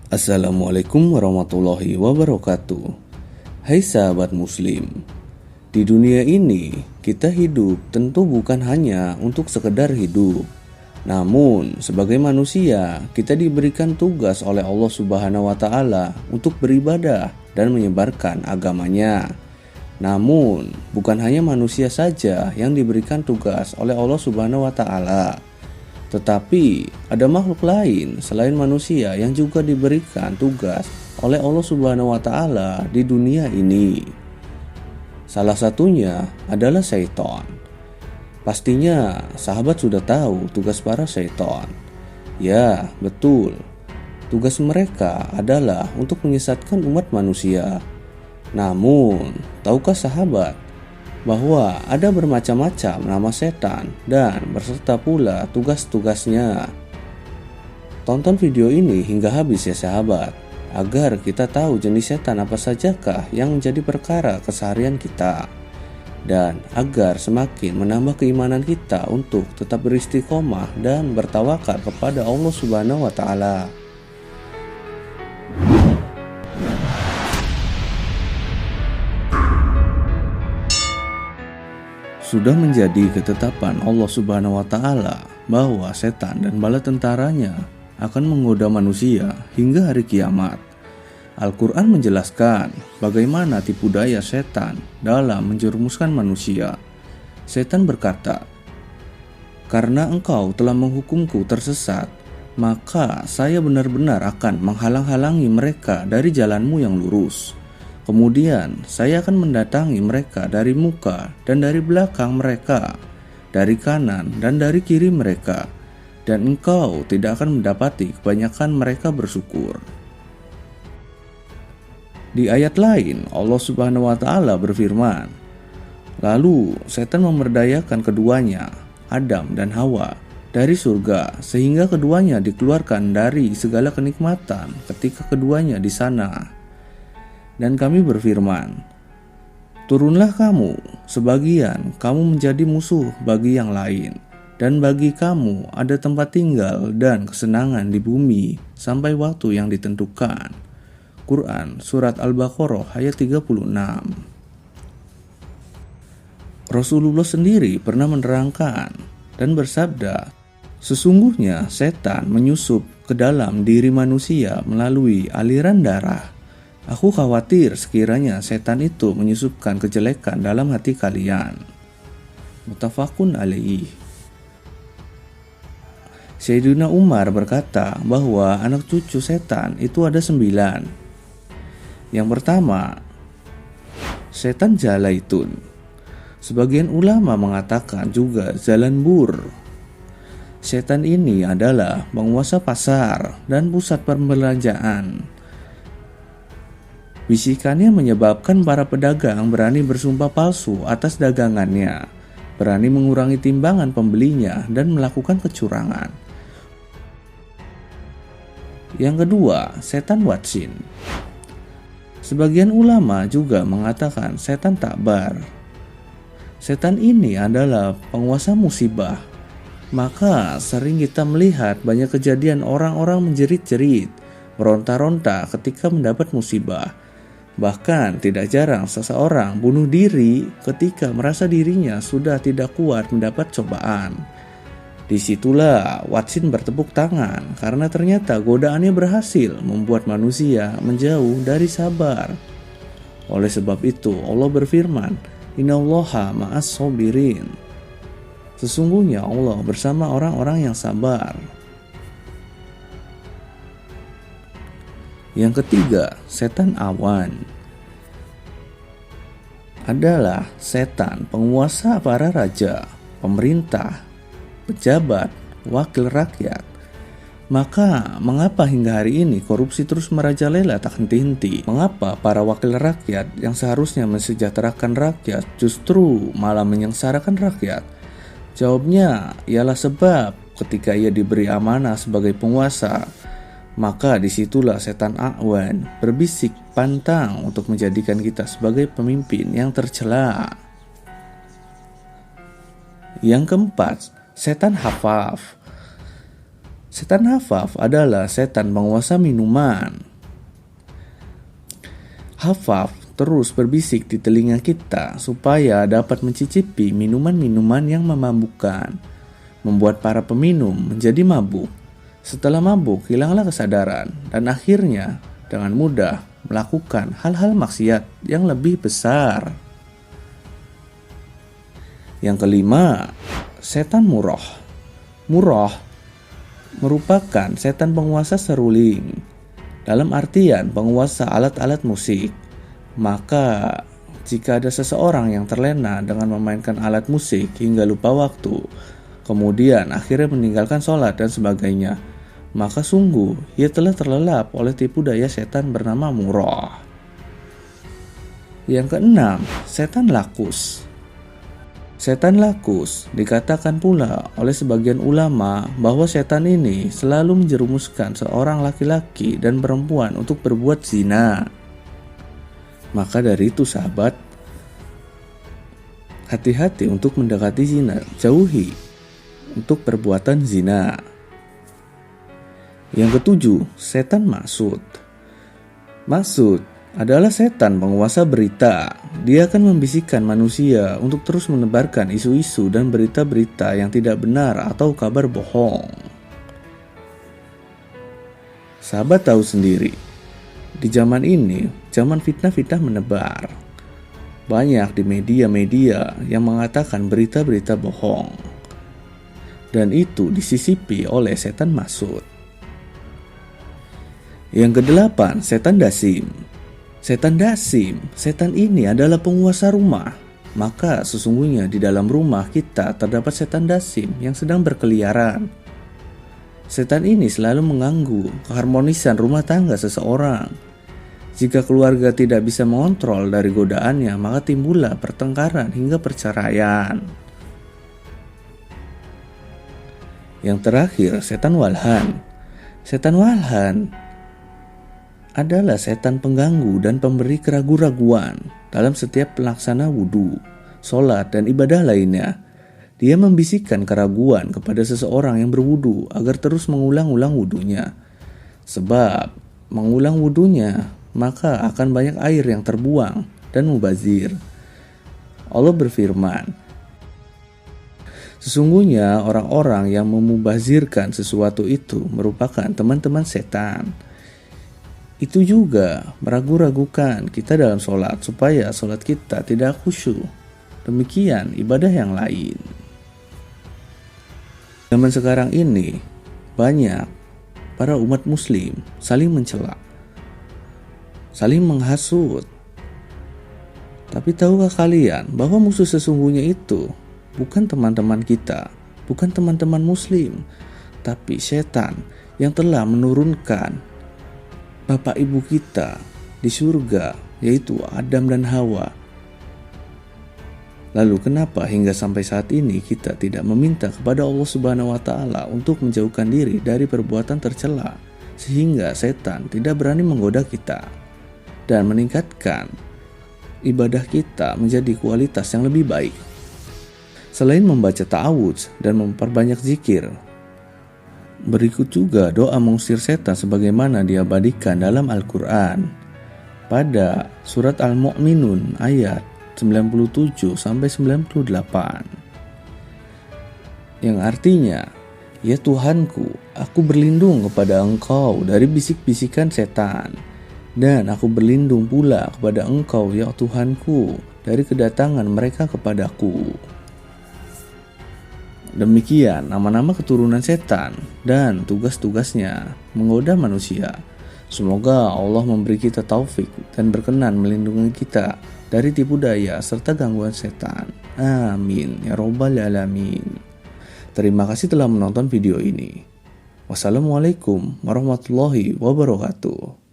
Assalamualaikum warahmatullahi wabarakatuh. Hai sahabat muslim, di dunia ini kita hidup tentu bukan hanya untuk sekedar hidup. Namun sebagai manusia kita diberikan tugas oleh Allah Subhanahu wa Ta'ala untuk beribadah dan menyebarkan agamanya. Namun bukan hanya manusia saja yang diberikan tugas oleh Allah Subhanahu wa Ta'ala, tetapi ada makhluk lain selain manusia yang juga diberikan tugas oleh Allah Subhanahu wa Ta'ala di dunia ini. Salah satunya adalah syaitan. Pastinya sahabat sudah tahu tugas para syaitan. Ya, betul. Tugas mereka adalah untuk menyesatkan umat manusia. Namun, tahukah sahabat bahwa ada bermacam-macam nama setan dan berserta pula tugas-tugasnya? Tonton video ini hingga habis ya sahabat, agar kita tahu jenis setan apa sajakah yang menjadi perkara keseharian kita, dan agar semakin menambah keimanan kita untuk tetap beristiqomah dan bertawakal kepada Allah Subhanahu wa Ta'ala. Sudah menjadi ketetapan Allah Subhanahu wa Ta'ala bahwa setan dan bala tentaranya akan menggoda manusia hingga hari kiamat. Al-Quran menjelaskan bagaimana tipu daya setan dalam menjerumuskan manusia. Setan berkata, "Karena engkau telah menghukumku tersesat, maka saya benar-benar akan menghalang-halangi mereka dari jalanmu yang lurus. Kemudian saya akan mendatangi mereka dari muka dan dari belakang mereka, dari kanan dan dari kiri mereka, dan engkau tidak akan mendapati kebanyakan mereka bersyukur." Di ayat lain Allah Subhanahu wa Ta'ala berfirman, "Lalu setan memberdayakan keduanya, Adam dan Hawa, dari surga sehingga keduanya dikeluarkan dari segala kenikmatan ketika keduanya di sana. Dan kami berfirman, turunlah kamu, sebagian kamu menjadi musuh bagi yang lain, dan bagi kamu ada tempat tinggal dan kesenangan di bumi sampai waktu yang ditentukan." Quran Surat Al-Baqarah ayat 36. Rasulullah sendiri pernah menerangkan dan bersabda, "Sesungguhnya setan menyusup ke dalam diri manusia melalui aliran darah. Aku khawatir sekiranya setan itu menyusupkan kejelekan dalam hati kalian." Muttafaqun alaih. Sayyidina Umar berkata bahwa anak cucu setan itu ada 9. Yang pertama, setan Jalaitun. Sebagian ulama mengatakan juga Zalanbur. Setan ini adalah penguasa pasar dan pusat perbelanjaan. Bisikannya menyebabkan para pedagang berani bersumpah palsu atas dagangannya, berani mengurangi timbangan pembelinya, dan melakukan kecurangan. Yang kedua, setan Watsin. Sebagian ulama juga mengatakan setan Takbar. Setan ini adalah penguasa musibah. Maka sering kita melihat banyak kejadian orang-orang menjerit-jerit, meronta-ronta ketika mendapat musibah. Bahkan tidak jarang seseorang bunuh diri ketika merasa dirinya sudah tidak kuat mendapat cobaan. Disitulah Watsin bertepuk tangan karena ternyata godaannya berhasil membuat manusia menjauh dari sabar. Oleh sebab itu Allah berfirman, "Innallaha ma'as sabirin." Sesungguhnya Allah bersama orang-orang yang sabar. Yang ketiga, setan awan. Adalah setan penguasa para raja, pemerintah, pejabat, wakil rakyat. Maka mengapa hingga hari ini korupsi terus merajalela tak henti-henti? Mengapa para wakil rakyat yang seharusnya mensejahterakan rakyat justru malah menyengsarakan rakyat? Jawabnya ialah sebab ketika ia diberi amanah sebagai penguasa, maka disitulah setan A'wan berbisik pantang untuk menjadikan kita sebagai pemimpin yang tercela. Yang keempat, setan Hafaf. Setan Hafaf adalah setan penguasa minuman. Hafaf terus berbisik di telinga kita supaya dapat mencicipi minuman-minuman yang memabukkan, membuat para peminum menjadi mabuk. Setelah mabuk, hilanglah kesadaran dan akhirnya dengan mudah melakukan hal-hal maksiat yang lebih besar. Yang kelima, setan Murrah. Murrah merupakan setan penguasa seruling, dalam artian penguasa alat-alat musik. Maka jika ada seseorang yang terlena dengan memainkan alat musik hingga lupa waktu, kemudian akhirnya meninggalkan sholat dan sebagainya, maka sungguh ia telah terlelap oleh tipu daya setan bernama Murrah. Yang keenam, setan Lakus. Setan Lakus dikatakan pula oleh sebagian ulama bahwa setan ini selalu menjerumuskan seorang laki-laki dan perempuan untuk berbuat zina. Maka dari itu sahabat, hati-hati untuk mendekati zina, jauhi untuk perbuatan zina. Yang ketujuh, setan Maksud. Maksud adalah setan penguasa berita. Dia akan membisikkan manusia untuk terus menebarkan isu-isu dan berita-berita yang tidak benar atau kabar bohong. Sahabat tahu sendiri, di zaman ini, zaman fitnah-fitnah menebar. Banyak di media-media yang mengatakan berita-berita bohong. Dan itu disisipi oleh setan Maksud. Yang kedelapan, setan Dasim. Setan Dasim, setan ini adalah penguasa rumah. Maka sesungguhnya di dalam rumah kita terdapat setan Dasim yang sedang berkeliaran. Setan ini selalu mengganggu keharmonisan rumah tangga seseorang. Jika keluarga tidak bisa mengontrol dari godaannya, maka timbullah pertengkaran hingga perceraian. Yang terakhir, setan Walhan. Setan Walhan adalah setan pengganggu dan pemberi keraguan-raguan dalam setiap pelaksana wudhu, sholat, dan ibadah lainnya. Dia membisikkan keraguan kepada seseorang yang berwudhu agar terus mengulang-ulang wudhunya. Sebab mengulang wudhunya, maka akan banyak air yang terbuang dan mubazir. Allah berfirman, sesungguhnya orang-orang yang memubazirkan sesuatu itu merupakan teman-teman setan. Itu juga meragu-ragukan kita dalam sholat supaya sholat kita tidak khusyuk. Demikian ibadah yang lain. Zaman sekarang ini banyak para umat muslim saling mencela, saling menghasut. Tapi tahukah kalian bahwa musuh sesungguhnya itu bukan teman-teman kita, bukan teman-teman muslim, tapi setan yang telah menurunkan bapak ibu kita di surga, yaitu Adam dan Hawa. Lalu kenapa hingga sampai saat ini kita tidak meminta kepada Allah Subhanahu wa Ta'ala untuk menjauhkan diri dari perbuatan tercela, sehingga setan tidak berani menggoda kita dan meningkatkan ibadah kita menjadi kualitas yang lebih baik. Selain membaca ta'awudz dan memperbanyak zikir, berikut juga doa mengusir setan sebagaimana diabadikan dalam Al-Quran pada surat Al-Mu'minun ayat 97-98, yang artinya, ya Tuhanku, aku berlindung kepada Engkau dari bisik-bisikan setan, dan aku berlindung pula kepada Engkau ya Tuhanku dari kedatangan mereka kepadaku. Demikian nama-nama keturunan setan dan tugas-tugasnya menggoda manusia. Semoga Allah memberi kita taufik dan berkenan melindungi kita dari tipu daya serta gangguan setan. Amin ya robbal alamin. Terima kasih telah menonton video ini. Wassalamualaikum warahmatullahi wabarakatuh.